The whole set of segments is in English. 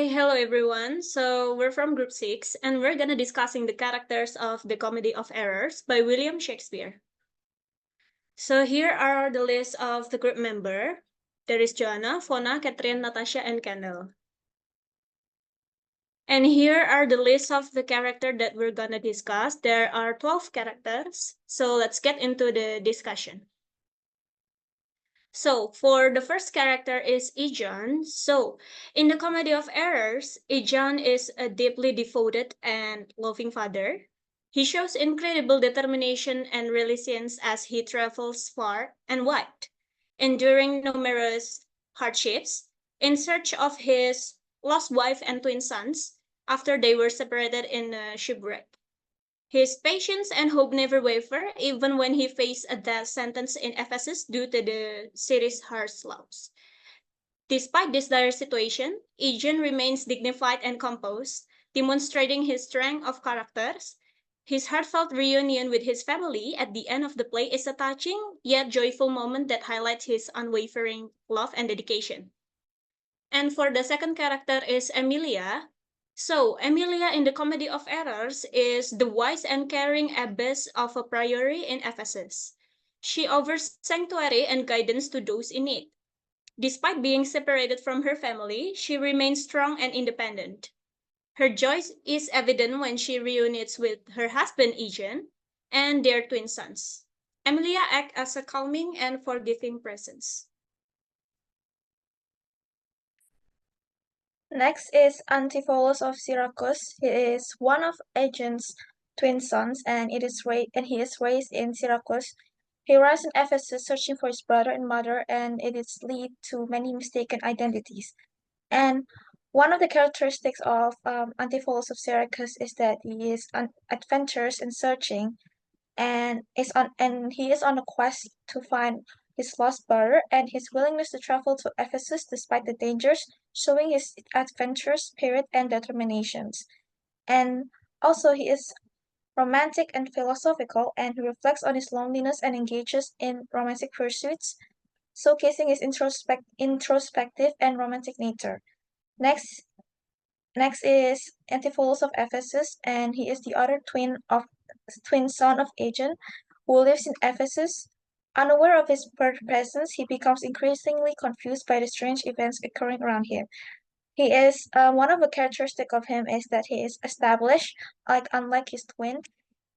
Hello everyone. So we're from Group 6 and we're gonna discussing the characters of The Comedy of Errors by William Shakespeare. So here are the list of the group member. There is Joana, Vonna, Catherine, Natasya, and Kendall. And here are the list of the character that we're gonna discuss. There are 12 characters. So let's get into the discussion. So for the first character is Ijan. So in the Comedy of Errors, Ijan is a deeply devoted and loving father. He shows incredible determination and resilience as he travels far and wide, enduring numerous hardships in search of his lost wife and twin sons after they were separated in a shipwreck. His patience and hope never waver, even when he faced a death sentence in Ephesus due to the city's harsh laws. Despite this dire situation, Aegean remains dignified and composed, demonstrating his strength of characters. His heartfelt reunion with his family at the end of the play is a touching yet joyful moment that highlights his unwavering love and dedication. And for the second character is Emilia. So, Emilia in the Comedy of Errors is the wise and caring abbess of a priory in Ephesus. She offers sanctuary and guidance to those in need. Despite being separated from her family, she remains strong and independent. Her joy is evident when she reunites with her husband Egan and their twin sons. Emilia acts as a calming and forgiving presence. Next is Antipholus of Syracuse. He is one of Aegean's twin sons, and he is raised in Syracuse. He arrives in Ephesus searching for his brother and mother, and it is lead to many mistaken identities. And one of the characteristics of Antipholus of Syracuse is that he is adventurous and searching, and he is on a quest to find his lost brother, and his willingness to travel to Ephesus despite the dangers, showing his adventurous spirit and determinations. And also he is romantic and philosophical, and he reflects on his loneliness and engages in romantic pursuits, showcasing his introspective and romantic nature. Next Next is Antipholus of Ephesus, and he is the other twin son of Aegeon, who lives in Ephesus. Unaware of his presence, he becomes increasingly confused by the strange events occurring around him. He is one of the characteristics of him is that he is established, unlike his twin.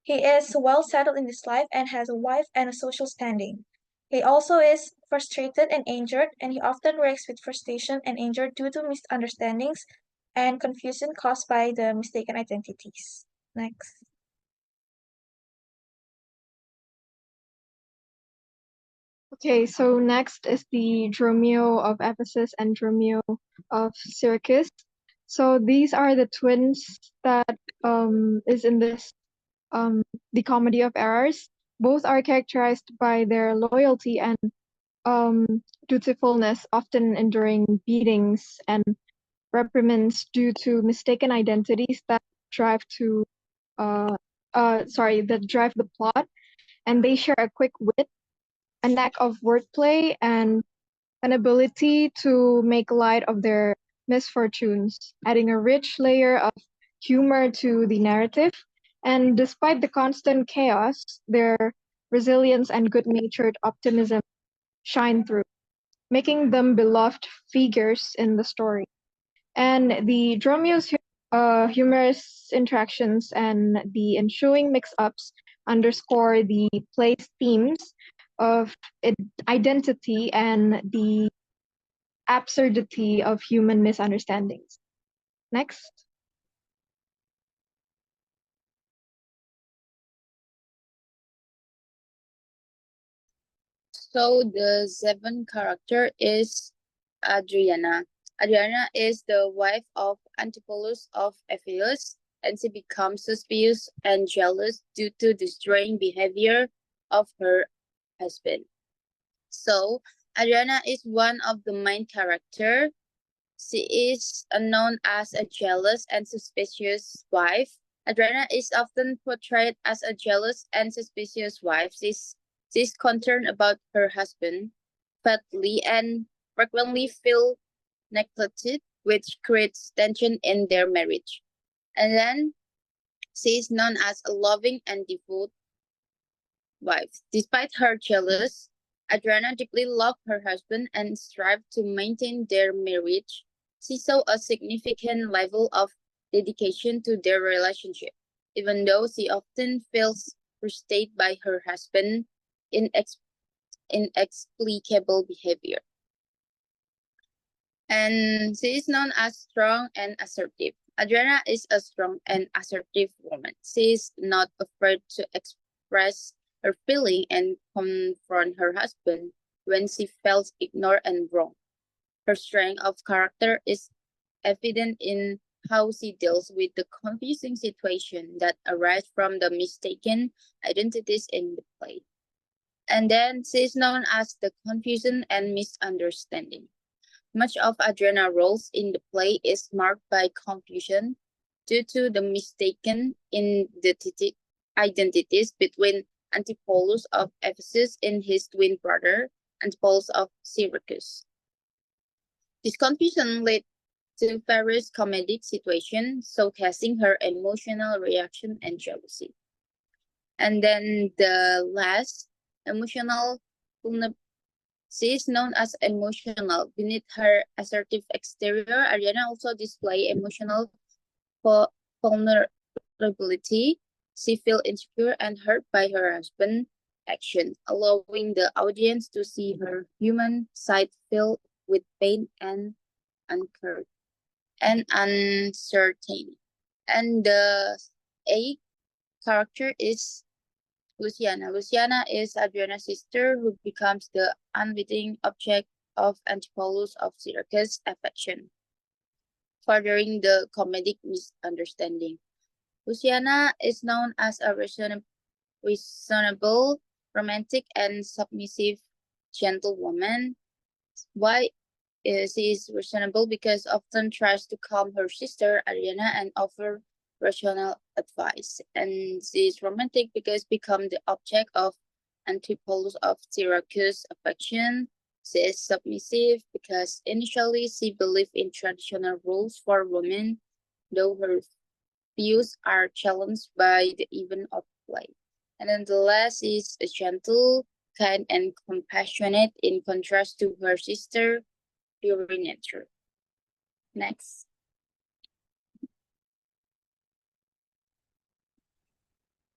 He is well settled in his life and has a wife and a social standing. He also is frustrated and injured, and he often reacts with frustration and anger due to misunderstandings and confusion caused by the mistaken identities. Next. Okay, so next is the Dromio of Ephesus and Dromio of Syracuse. So these are the twins that is in this the Comedy of Errors. Both are characterized by their loyalty and dutifulness, often enduring beatings and reprimands due to mistaken identities that drive that drive the plot, and they share a quick wit, a knack of wordplay, and an ability to make light of their misfortunes, adding a rich layer of humor to the narrative. And despite the constant chaos, their resilience and good-natured optimism shine through, making them beloved figures in the story. And the Dromio's humorous interactions and the ensuing mix-ups underscore the play's themes of identity and the absurdity of human misunderstandings. Next. So the seventh character is Adriana. Adriana is the wife of Antipholus of Ephesus, and she becomes suspicious and jealous due to the strange behavior of her husband. So Adriana is one of the main characters. She is known as a jealous and suspicious wife. Adriana is often portrayed as a jealous and suspicious wife. She's concerned about her husband, fatally and frequently feel neglected, which creates tension in their marriage. And then she is known as a loving and devout wife. Despite her jealous, Adriana deeply loved her husband and strived to maintain their marriage. She saw a significant level of dedication to their relationship, even though she often feels frustrated by her husband's inexplicable behavior. And she is known as strong and assertive. Adriana is a strong and assertive woman. She is not afraid to express her feeling and confront her husband when she feels ignored and wrong. Her strength of character is evident in how she deals with the confusing situation that arise from the mistaken identities in the play. And then she is known as the confusion and misunderstanding. Much of Adriana's roles in the play is marked by confusion due to the mistaken identities between Antipholus of Ephesus and his twin brother, Antipholus of Syracuse. This confusion led to various comedic situations, showcasing her emotional reaction and jealousy. And then the last, emotional vulnerability. She is known as emotional. Beneath her assertive exterior, Ariana also displays emotional vulnerability. She feels insecure and hurt by her husband's actions, allowing the audience to see her human side filled with pain and uncertainty. And the eighth character is Luciana. Luciana is Adriana's sister who becomes the unwitting object of Antipholus of Syracuse affection, furthering the comedic misunderstanding. Luciana is known as a reasonable, romantic, and submissive gentlewoman. Why she is reasonable? Because often tries to calm her sister Adriana and offer rational advice. And she is romantic because become the object of Antipholus of Syracuse affection. She is submissive because initially she believed in traditional rules for women, though her views are challenged by the event of play. And then the last is a gentle, kind, and compassionate in contrast to her sister, pure nature. Next.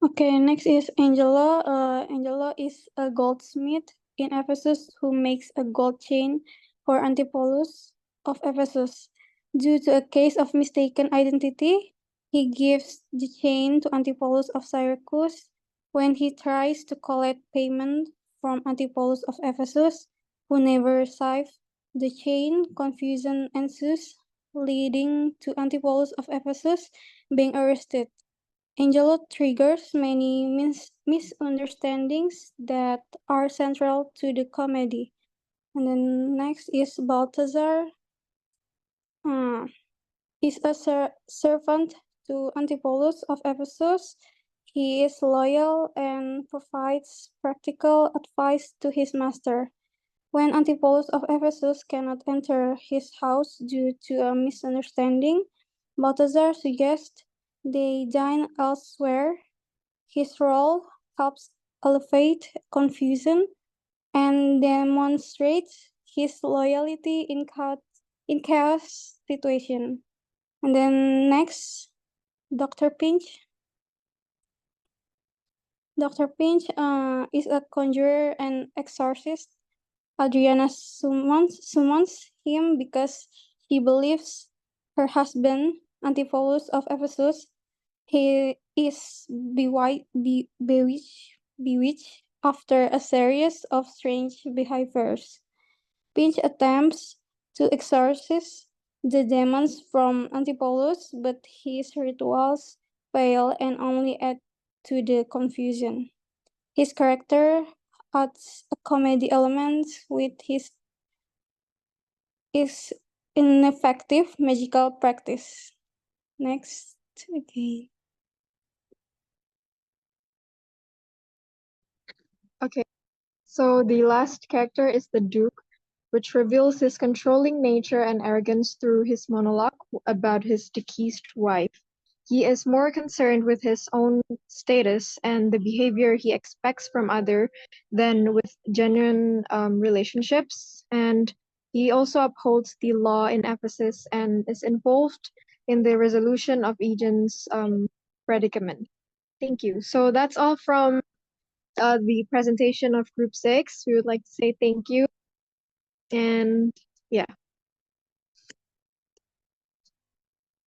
Okay, next is Angela. Angela is a goldsmith in Ephesus who makes a gold chain for Antipholus of Ephesus. Due to a case of mistaken identity, he gives the chain to Antipholus of Syracuse. When he tries to collect payment from Antipholus of Ephesus, who never received the chain, confusion ensues, leading to Antipholus of Ephesus being arrested. Angelo triggers many misunderstandings that are central to the comedy. And then next is Balthazar. He's a servant to Antipholus of Ephesus. He is loyal and provides practical advice to his master. When Antipholus of Ephesus cannot enter his house due to a misunderstanding, Balthazar suggests they dine elsewhere. His role helps elevate confusion and demonstrates his loyalty in chaos situation. And then next, Dr. Pinch. Dr. Pinch is a conjurer and exorcist. Adriana summons him because she believes her husband, Antipholus of Ephesus, he is bewitched after a series of strange behaviors. Pinch attempts to exorcise the demons from Antipholus, but his rituals fail and only add to the confusion. His character adds a comedy element with his ineffective magical practice. Next, again. Okay, so the last character is the Duke, which reveals his controlling nature and arrogance through his monologue about his deceased wife. He is more concerned with his own status and the behavior he expects from others than with genuine relationships. And he also upholds the law in Ephesus and is involved in the resolution of Aegeon's predicament. Thank you. So that's all from the presentation of Group 6. We would like to say thank you. And yeah.